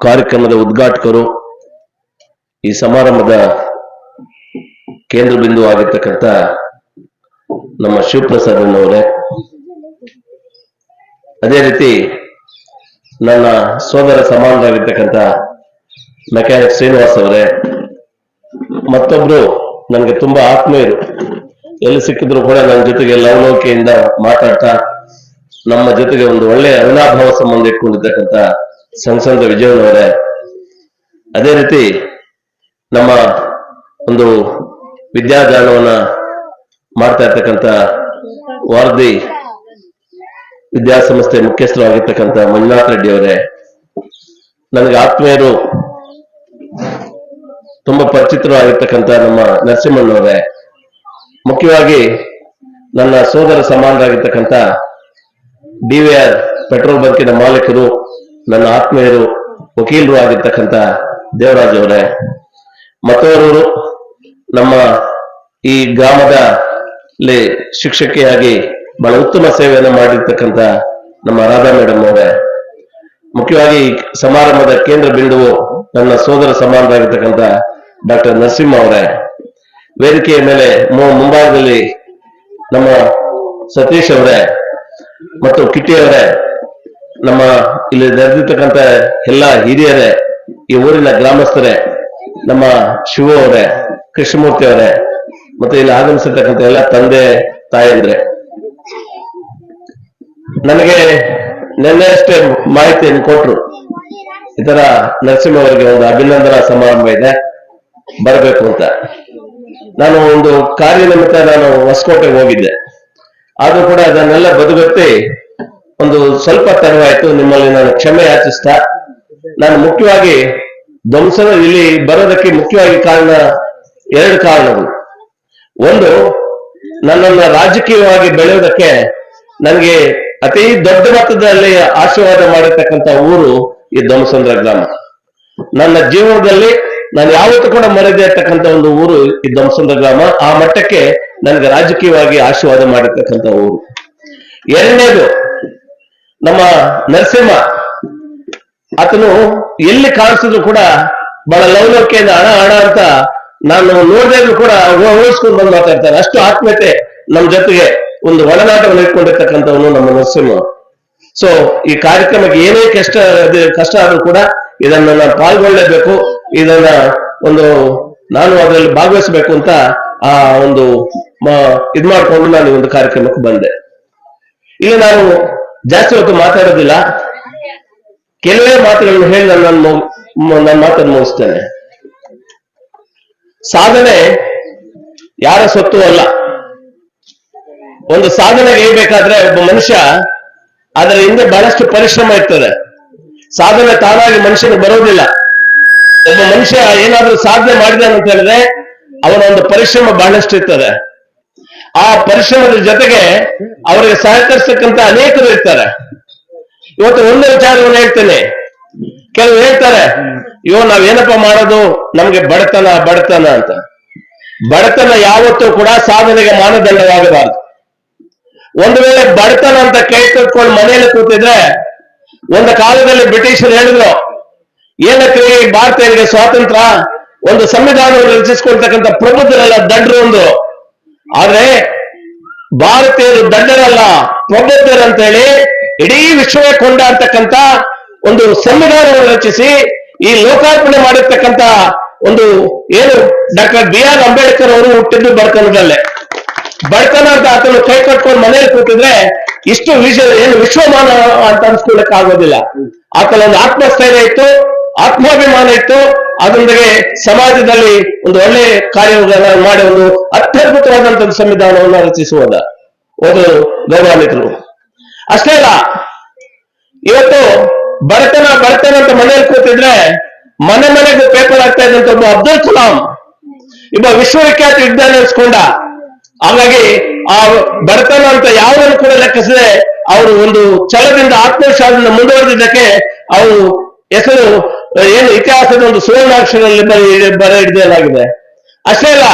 ಕಾರ್ಯಕ್ರಮದ ಉದ್ಘಾಟಕರು, ಈ ಸಮಾರಂಭದ ಕೇಂದ್ರ ಬಿಂದು ಆಗಿರ್ತಕ್ಕಂಥ ನಮ್ಮ ಶಿವಪ್ರಸಾದ್ ಅವರೇ, ಅದೇ ರೀತಿ ನನ್ನ ಸೋದರ ಸಮಾನರಾಗಿರ್ತಕ್ಕಂಥ ಮೆಕ್ಯಾನಿಕ್ ಶ್ರೀನಿವಾಸ್ ಅವರೇ, ಮತ್ತೊಬ್ರು ನನಗೆ ತುಂಬಾ ಆತ್ಮೀಯರು, ಎಲ್ಲಿ ಸಿಕ್ಕಿದ್ರು ಕೂಡ ನನ್ನ ಜೊತೆಗೆ ಲವಲೋಕಿಯಿಂದ ಮಾತಾಡ್ತಾ ನಮ್ಮ ಜೊತೆಗೆ ಒಂದು ಒಳ್ಳೆಯ ಅವಿನಾಭಾವ ಸಂಬಂಧ ಇಟ್ಕೊಂಡಿರ್ತಕ್ಕಂಥ ಸಂಸದ ವಿಜಯನವರೇ, ಅದೇ ರೀತಿ ನಮ್ಮ ಒಂದು ವಿದ್ಯಾದಾನವನ್ನ ಮಾಡ್ತಾ ಇರ್ತಕ್ಕಂಥ ವಾರ್ಧಿ ವಿದ್ಯಾಸಂಸ್ಥೆ ಮುಖ್ಯಸ್ಥರು ಆಗಿರ್ತಕ್ಕಂಥ ಮಂಜುನಾಥ್ ರೆಡ್ಡಿ ಅವರೇ, ನನಗೆ ಆತ್ಮೀಯರು, ತುಂಬಾ ಪರಿಚಿತರು ಆಗಿರ್ತಕ್ಕಂಥ ನಮ್ಮ ನರಸಿಂಹಣ್ಣವರೇ, ಮುಖ್ಯವಾಗಿ ನನ್ನ ಸೋದರ ಸಮಾನರಾಗಿರ್ತಕ್ಕಂಥ DVR ಪೆಟ್ರೋಲ್ ಬಂಕಿನ ಮಾಲೀಕರು, ನನ್ನ ಆತ್ಮೀಯರು, ವಕೀಲರು ಆಗಿರ್ತಕ್ಕಂಥ ದೇವರಾಜ್ ಅವರೇ, ಮತ್ತವರು ನಮ್ಮ ಈ ಗ್ರಾಮದಲ್ಲಿ ಶಿಕ್ಷಕಿಯಾಗಿ ಬಹಳ ಉತ್ತಮ ಸೇವೆಯನ್ನು ಮಾಡಿರ್ತಕ್ಕಂಥ ನಮ್ಮ ರಾಧಾ ಮೇಡಮ್ ಅವರೇ, ಮುಖ್ಯವಾಗಿ ಸಮಾರಂಭದ ಕೇಂದ್ರ ಬಿಂದುವು ನನ್ನ ಸೋದರ ಸಮಾನರಾಗಿರ್ತಕ್ಕಂಥ ಡಾಕ್ಟರ್ ನರಸಿಂಹ ಅವರೇ, ವೇದಿಕೆಯ ಮೇಲೆ ಮುಂಭಾಗದಲ್ಲಿ ನಮ್ಮ ಸತೀಶ್ ಅವರೇ ಮತ್ತು ಕಿಟ್ಟಿ ಅವರೇ, ನಮ್ಮ ಇಲ್ಲಿ ನೆರೆದಿರ್ತಕ್ಕಂಥ ಎಲ್ಲ ಹಿರಿಯರೇ, ಈ ಊರಿನ ಗ್ರಾಮಸ್ಥರೇ, ನಮ್ಮ ಶಿವ ಅವರೇ, ಕೃಷ್ಣಮೂರ್ತಿ ಅವರೇ, ಮತ್ತೆ ಇಲ್ಲಿ ಆಗಮಿಸಿರ್ತಕ್ಕಂಥ ಎಲ್ಲ ತಂದೆ ತಾಯಂದ್ರೆ, ನನಗೆ ನಿನ್ನೆ ಅಷ್ಟೇ ಮಾಹಿತಿಯನ್ನು ಕೊಟ್ರು, ಈ ತರ ನರಸಿಂಹ ಅವರಿಗೆ ಒಂದು ಅಭಿನಂದನಾ ಸಮಾರಂಭ ಇದೆ, ಬರಬೇಕು ಅಂತ. ನಾನು ಒಂದು ಕಾರ್ಯನಿಮಿತ್ತ ನಾನು ಹೊಸಕೋಟೆಗೆ ಹೋಗಿದ್ದೆ, ಆದ್ರೂ ಕೂಡ ಅದನ್ನೆಲ್ಲ ಬದುಗತ್ತಿ ಒಂದು ಸ್ವಲ್ಪ ತಡವಾಯ್ತು. ನಿಮ್ಮಲ್ಲಿ ನಾನು ಕ್ಷಮೆ ಯಾಚಿಸ್ತಾ, ನಾನು ಮುಖ್ಯವಾಗಿ ಧ್ವಂಸನ ಇಲ್ಲಿ ಬರೋದಕ್ಕೆ ಮುಖ್ಯವಾಗಿ ಎರಡು ಕಾರಣಗಳು. ಒಂದು, ನನ್ನನ್ನು ರಾಜಕೀಯವಾಗಿ ಬೆಳೆಯೋದಕ್ಕೆ ನನಗೆ ಅತಿ ದೊಡ್ಡ ಮಟ್ಟದಲ್ಲಿ ಆಶೀರ್ವಾದ ಮಾಡಿರ್ತಕ್ಕಂಥ ಊರು ಈ ಧ್ವಂಸಂದ್ರ ಗ್ರಾಮ. ನನ್ನ ಜೀವನದಲ್ಲಿ ನಾನು ಯಾವತ್ತೂ ಕೂಡ ಮರೆಯದೇ ಇರ್ತಕ್ಕಂಥ ಒಂದು ಊರು ಈ ಧ್ವಂಸಂದ್ರ ಗ್ರಾಮ. ಆ ಮಟ್ಟಕ್ಕೆ ನನಗೆ ರಾಜಕೀಯವಾಗಿ ಆಶೀರ್ವಾದ ಮಾಡಿರ್ತಕ್ಕಂಥ ಊರು. ಎರಡನೇದು, ನಮ್ಮ ನರಸಿಂಹ, ಆತನು ಎಲ್ಲಿ ಕಾಣಿಸಿದ್ರು ಕೂಡ ಬಹಳ ಲವಲೋಕಿಯಿಂದ ಹಣ ಹಣ ಅಂತ ನಾನು ನೋಡಿದಾಗ್ಲೂ ಕೂಡ ಹೋಲಿಸ್ಕೊಂಡು ಬಂದು ಮಾತಾಡ್ತಾರೆ. ಅಷ್ಟು ಆತ್ಮೀಯತೆ ನಮ್ಮ ಜೊತೆಗೆ ಒಂದು ಒಡನಾಟವನ್ನು ಇಟ್ಕೊಂಡಿರ್ತಕ್ಕಂಥವನು ನಮ್ಮ ನರಸಿಂಹ. ಸೊ ಈ ಕಾರ್ಯಕ್ರಮಕ್ಕೆ ಏನೇ ಕಷ್ಟ ಆದ್ರೂ ಕೂಡ ಇದನ್ನ ನಾನು ಪಾಲ್ಗೊಳ್ಳಲೇಬೇಕು, ಇದನ್ನ ನಾನು ಅದರಲ್ಲಿ ಭಾಗವಹಿಸಬೇಕು ಅಂತ ಆ ಒಂದು ಇದ್ ಮಾಡ್ಕೊಂಡು ನಾನು ಈ ಒಂದು ಕಾರ್ಯಕ್ರಮಕ್ಕೆ ಬಂದೆ. ಇಲ್ಲಿ ನಾನು ಜಾಸ್ತಿ ಹೊತ್ತು ಮಾತಾಡೋದಿಲ್ಲ, ಕೆಲವೇ ಮಾತುಗಳನ್ನು ಹೇಳಿ ನನ್ನ ಮಾತನ್ನು ಮುಗಿಸ್ತೇನೆ. ಸಾಧನೆ ಯಾರ ಸೊತ್ತು ಅಲ್ಲ. ಒಂದು ಸಾಧನೆ ಹೇಳ್ಬೇಕಾದ್ರೆ ಒಬ್ಬ ಮನುಷ್ಯ ಅದರ ಹಿಂದೆ ಬಹಳಷ್ಟು ಪರಿಶ್ರಮ ಇರ್ತದೆ. ಸಾಧನೆ ತಾನಾಗಿ ಮನುಷ್ಯನಿಗೆ ಬರೋದಿಲ್ಲ. ಒಬ್ಬ ಮನುಷ್ಯ ಏನಾದ್ರೂ ಸಾಧನೆ ಮಾಡಿದಾನೆ ಅಂತ ಹೇಳಿದ್ರೆ ಅವನ ಒಂದು ಪರಿಶ್ರಮ ಬಹಳಷ್ಟು ಇರ್ತದೆ. ಆ ಪರಿಶ್ರಮದ ಜೊತೆಗೆ ಅವರಿಗೆ ಸಹಕರಿಸತಕ್ಕಂತ ಅನೇಕರು ಇರ್ತಾರೆ. ಇವತ್ತು ಒಂದು ವಿಚಾರವನ್ನು ಹೇಳ್ತೇನೆ, ಕೆಲವು ಹೇಳ್ತಾರೆ, ನಾವೇನಪ್ಪ ಮಾಡೋದು, ನಮ್ಗೆ ಬಡತನ ಅಂತ. ಬಡತನ ಯಾವತ್ತೂ ಕೂಡ ಸಾಧನೆಗೆ ಮಾನದಂಡವಾಗಬಾರದು. ಒಂದು ವೇಳೆ ಬಡತನ ಅಂತ ಕೈ ಕಟ್ಕೊಂಡು ಮನೆಯಲ್ಲಿ ಕೂತಿದ್ರೆ, ಒಂದು ಕಾಲದಲ್ಲಿ ಬ್ರಿಟಿಷರು ಹೇಳಿದ್ರು, ಏನಕ್ಕೆ ಭಾರತೀಯರಿಗೆ ಸ್ವಾತಂತ್ರ್ಯ, ಒಂದು ಸಂವಿಧಾನವನ್ನು ರಚಿಸಿಕೊಳ್ತಕ್ಕಂಥ ಪ್ರಬುದ್ಧರೆಲ್ಲ ದಡ್ರು ಒಂದು. ಆದ್ರೆ ಭಾರತೀಯರು ದಡ್ಡರಲ್ಲ, ಪ್ರಬುದ್ಧರಂತೇಳಿ ಇಡೀ ವಿಶ್ವವೇ ಕೊಂಡಾಡ್ತಕ್ಕಂಥ ಒಂದು ಸಂವಿಧಾನವನ್ನು ರಚಿಸಿ ಈ ಲೋಕಾರ್ಪಣೆ ಮಾಡಿರ್ತಕ್ಕಂಥ ಒಂದು ಡಾಕ್ಟರ್ BR ಅಂಬೇಡ್ಕರ್ ಅವರು ಹುಟ್ಟಿದ್ದು ಬಡತನದಲ್ಲೇ. ಬಡತನ ಅಂತ ಆತನು ಕೈ ಕಟ್ಕೊಂಡು ಮನೆಯಲ್ಲಿ ಕೂತಿದ್ರೆ ಇಷ್ಟು ವಿಶ್ವಮಾನ ಅಂತ ಅನ್ಸ್ಕೊಳ್ಳಕ್ ಆಗೋದಿಲ್ಲ. ಆತನ ಒಂದು ಆತ್ಮಸ್ಥೈರ್ಯ ಇತ್ತು, ಆತ್ಮಾಭಿಮಾನ ಇತ್ತು, ಅದರೊಂದಿಗೆ ಸಮಾಜದಲ್ಲಿ ಒಂದು ಒಳ್ಳೆ ಕಾರ್ಯಗಳನ್ನು ಮಾಡಿ ಒಂದು ಅತ್ಯದ್ಭುತವಾದಂತಹ ಸಂವಿಧಾನವನ್ನು ರಚಿಸುವುದ ಒಂದು ಗೌರವಾನ್ವಿತರು. ಅಷ್ಟೇ ಅಲ್ಲ, ಇವತ್ತು ಬಡತನ ಅಂತ ಮನೆಯಲ್ಲಿ ಕೂತಿದ್ರೆ ಮನೆಗೂ ಪೇಪರ್ ಆಗ್ತಾ ಇದ್ದಂತ ಒಬ್ಬ ಅಬ್ದುಲ್ ಕಲಾಂ ಒಬ್ಬ ವಿಶ್ವವಿಖ್ಯಾತ ವಿಜ್ಞಾನಿ ಅನ್ಸ್ಕೊಂಡ. ಹಾಗಾಗಿ ಆ ಬಡತನ ಅಂತ ಯಾವುದನ್ನು ಕೂಡ ಲೆಕ್ಕಿಸದೆ ಅವರು ಒಂದು ಛಲದಿಂದ ಆತ್ಮವಿಶ್ವಾಸದಿಂದ ಮುಂದುವರೆದಿದ್ದಕ್ಕೆ ಅವರು ಹೆಸರು ಇತಿಹಾಸದ ಒಂದು ಸುವರ್ಣಾಕ್ಷರದಲ್ಲಿ ಬರ ಹಿಡಿಯಲಾಗಿದೆ. ಅಷ್ಟೇ ಅಲ್ಲ,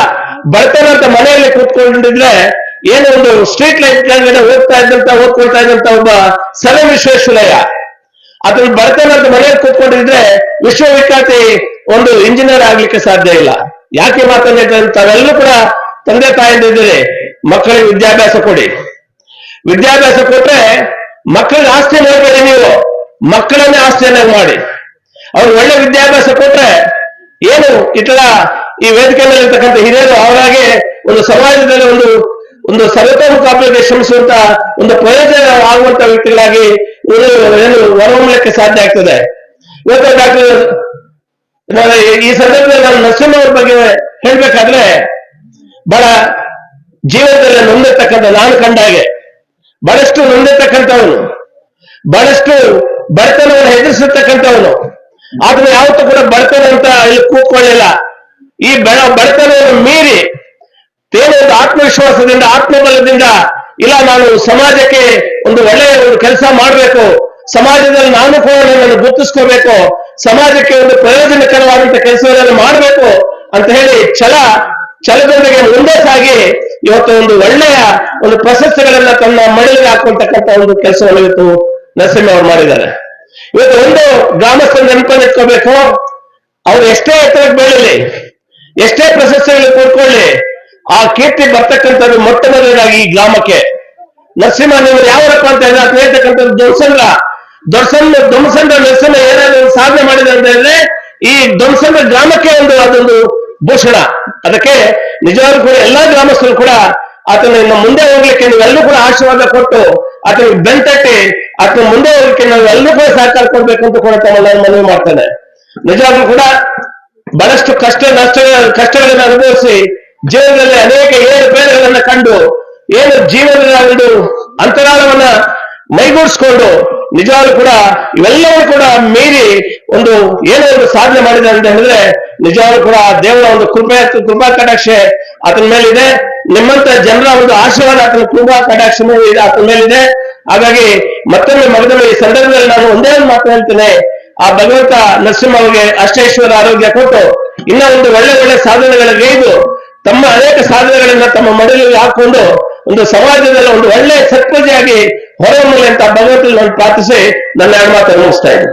ಬಡತನ ಅಂತ ಮನೆಯಲ್ಲಿ ಕೂತ್ಕೊಂಡಿದ್ರೆ ಒಂದು ಸ್ಟ್ರೀಟ್ ಲೈಟ್ ಕೆಳಗಡೆ ಓದ್ಕೊಳ್ತಾ ಇದ್ದಂತ ಒಬ್ಬ ಸಲ ವಿಶ್ವೇಶ್ವರಯ್ಯ, ಅದನ್ನು ಬಡತನ ಅಂತ ಮನೆಯಲ್ಲಿ ಕೂತ್ಕೊಂಡು ಓದ್ಕೊಂಡಿದ್ರೆ ವಿಶ್ವವಿಖ್ಯಾತಿ ಒಂದು ಇಂಜಿನಿಯರ್ ಆಗ್ಲಿಕ್ಕೆ ಸಾಧ್ಯ ಇಲ್ಲ. ಯಾಕೆ ಮಾತನ್ನ ತಾವೆಲ್ಲರೂ ಕೂಡ ತಂದೆ ತಾಯಿದ್ರೆ ಮಕ್ಕಳಿಗೆ ವಿದ್ಯಾಭ್ಯಾಸ ಕೊಡಿ. ವಿದ್ಯಾಭ್ಯಾಸ ಕೊಟ್ರೆ ಮಕ್ಕಳಿಗೆ ಆಸ್ತಿ ಮಾಡಬೇಡಿ, ನೀವು ಮಕ್ಕಳನ್ನೇ ಆಸ್ತಿಯನ್ನಾಗಿ ಮಾಡಿ. ಅವ್ರು ಒಳ್ಳೆ ವಿದ್ಯಾಭ್ಯಾಸ ಕೊಟ್ರೆ ಏನು ಇತರ ಈ ವೇದಿಕೆ ಮೇಲೆ ಇರ್ತಕ್ಕಂಥ ಹಿರಿಯರು ಅವರಾಗೆ ಒಂದು ಸಮಾಜದಲ್ಲಿ ಒಂದು ಸರ್ವತೋಮುಖಾಭಿವೃದ್ಧಿ ಶ್ರಮಿಸುವಂತ ಒಂದು ಪ್ರಯೋಜನ ಆಗುವಂತ ವ್ಯಕ್ತಿಗಳಾಗಿ ಏನು ಹೊರಹೊಮ್ಮಲಿಕ್ಕೆ ಸಾಧ್ಯ ಆಗ್ತದೆ. ಇವತ್ತು ಡಾಕ್ಟರ್ ಈ ಸಂದರ್ಭದಲ್ಲಿ ನಾನು ನರಸಿಂಹ ಅವ್ರ ಬಗ್ಗೆ ಹೇಳ್ಬೇಕಾದ್ರೆ ಬಹಳ ಜೀವನದಲ್ಲಿ ನೊಂದಿರ್ತಕ್ಕಂಥ, ನಾನು ಕಂಡ ಹಾಗೆ ಬಹಳಷ್ಟು ನೊಂದಿರ್ತಕ್ಕಂಥವನು, ಬಹಳಷ್ಟು ಬಡತನವನ್ನು ಎದುರಿಸಿರ್ತಕ್ಕಂಥವನು. ಆದ್ರೆ ಯಾವತ್ತೂ ಕೂಡ ಬಡತನ ಅಂತ ಇಲ್ಲಿ ಕೂತ್ಕೊಳ್ಳಿಲ್ಲ. ಈ ಬಡತನವನ್ನು ಮೀರಿ ಒಂದು ಆತ್ಮವಿಶ್ವಾಸದಿಂದ, ಆತ್ಮಬಲದಿಂದ, ಇಲ್ಲ ನಾನು ಸಮಾಜಕ್ಕೆ ಒಂದು ಒಳ್ಳೆಯ ಒಂದು ಕೆಲಸ ಮಾಡಬೇಕು, ಸಮಾಜದಲ್ಲಿ ನಾನು ಕೂಡ ನನ್ನನ್ನು ಗುರುತಿಸ್ಕೋಬೇಕು, ಸಮಾಜಕ್ಕೆ ಒಂದು ಪ್ರಯೋಜನಕರವಾದಂತ ಕೆಲಸಗಳನ್ನು ಮಾಡಬೇಕು ಅಂತ ಹೇಳಿ ಛಲದೊಂದಿಗೆ ಮುಂದೆ ಸಾಗಿ ಇವತ್ತು ಒಂದು ಒಳ್ಳೆಯ ಒಂದು ಪ್ರಶಸ್ತಿಗಳನ್ನ ತನ್ನ ಮಡಿಲಿಗೆ ಹಾಕುವಂತಕ್ಕಂಥ ಒಂದು ಕೆಲಸವನ್ನು ಇವತ್ತು ನರಸಿಂಹ ಅವರು ಮಾಡಿದ್ದಾರೆ. ಇವತ್ತು ಒಂದು ಗ್ರಾಮಸ್ಥರ ನೆನಪನ್ನಿಟ್ಕೋಬೇಕು, ಅವ್ರು ಎಷ್ಟೇ ಎತ್ತರಕ್ಕೆ ಬೆಳೀಲಿ, ಎಷ್ಟೇ ಪ್ರಶಸ್ತಿಗಳು ಕೊಡ್ಕೊಳ್ಳಿ, ಆ ಕೀರ್ತಿ ಬರ್ತಕ್ಕಂಥದ್ದು ಮೊಟ್ಟ ಮೊದಲನೇದಾಗಿ ಈ ಗ್ರಾಮಕ್ಕೆ. ನರಸಿಂಹ ನೀವು ಯಾವರಪ್ಪ ಅಂತ ಹೇಳ್ತಕ್ಕಂಥದ್ದು ದೊಮ್ಸಂದ್ರ ನರಸಿಂಹ ಏನಾದ್ರು ಸಾಧನೆ ಮಾಡಿದೆ ಅಂತ ಹೇಳಿದ್ರೆ ಈ ದೊಮ್ಸಂದ್ರ ಗ್ರಾಮಕ್ಕೆ ಅದೊಂದು ಭೂಷಣ. ಅದಕ್ಕೆ ನಿಜವಾಗ್ಲೂ ಕೂಡ ಎಲ್ಲಾ ಗ್ರಾಮಸ್ಥರು ಕೂಡ ಆತನ ಮುಂದೆ ಹೋಗ್ಲಿಕ್ಕೆ ನೀವೆಲ್ಲರೂ ಕೂಡ ಆಶೀರ್ವಾದ ಕೊಟ್ಟು ಆತನಿಗೆ ಬೆಂತಟ್ಟಿ ಆತನ ಮುಂದೆ ಹೋಗ್ಲಿಕ್ಕೆ ನಾವೆಲ್ಲರೂ ಕೂಡ ಸಹಕಾರ ಕೊಡ್ಬೇಕು ಅಂತ ಕೂಡ ತಮ್ಮನ್ನ ಮನವಿ ಮಾಡ್ತೇನೆ. ನಿಜವಾಗ್ಲೂ ಕೂಡ ಬಹಳಷ್ಟು ಕಷ್ಟಗಳನ್ನು ಅನುಭವಿಸಿ ಜೀವನದಲ್ಲಿ ಅನೇಕ ಏರುಪೇರುಗಳನ್ನ ಕಂಡು ಏನು ಜೀವನದ ಒಂದು ಅಂತರಾಳವನ್ನ ಮೈಗೂಡಿಸ್ಕೊಂಡು ನಿಜವಾಗ್ಲೂ ಕೂಡ ಇವೆಲ್ಲವೂ ಕೂಡ ಮೀರಿ ಏನೋ ಒಂದು ಸಾಧನೆ ಮಾಡಿದೆ ಅಂತ ಹೇಳಿದ್ರೆ ನಿಜವಾಗ್ಲೂ ಕೂಡ ದೇವರ ಒಂದು ಕೃಪಾ ಕಟಾಕ್ಷ ಆತನ ಮೇಲಿದೆ. ನಿಮ್ಮಂತ ಜನರ ಒಂದು ಆಶೀರ್ವಾದ ಆತನ ಕೃಪಾ ಕಟಾಕ್ಷ ಆತನ ಮೇಲಿದೆ. ಹಾಗಾಗಿ ಮತ್ತೊಮ್ಮೆ ಮಗದೊಮ್ಮೆ ಈ ಸಂದರ್ಭದಲ್ಲಿ ನಾನು ಒಂದೇ ಒಂದು ಮಾತು ಹೇಳ್ತೇನೆ, ಆ ಭಗವಂತ ನರಸಿಂಹ ಅವರಿಗೆ ಅಷ್ಟೈಶ್ವರ ಆರೋಗ್ಯ ಕೊಟ್ಟು ಇನ್ನ ಒಂದು ಒಳ್ಳೆ ಸಾಧನೆಗಳಿಗೈದು ತಮ್ಮ ಅನೇಕ ಸಾಧನೆಗಳನ್ನ ತಮ್ಮ ಮಡಲಿಗೆ ಹಾಕೊಂಡು ಒಂದು ಸಮಾಜದಲ್ಲಿ ಒಂದು ಒಳ್ಳೆ ಸತ್ಪ್ರಜೆಯಾಗಿ ಹೊರಹೊಮ್ಮಲಿ ಅಂತ ಭಗವಂತನಲ್ಲಿ ನಾನು ಪ್ರಾರ್ಥಿಸಿ ನನ್ನ ಎರಡು ಮಾತನ್ನು ಮುಗಿಸ್ತಾ ಇದ್ದೀನಿ.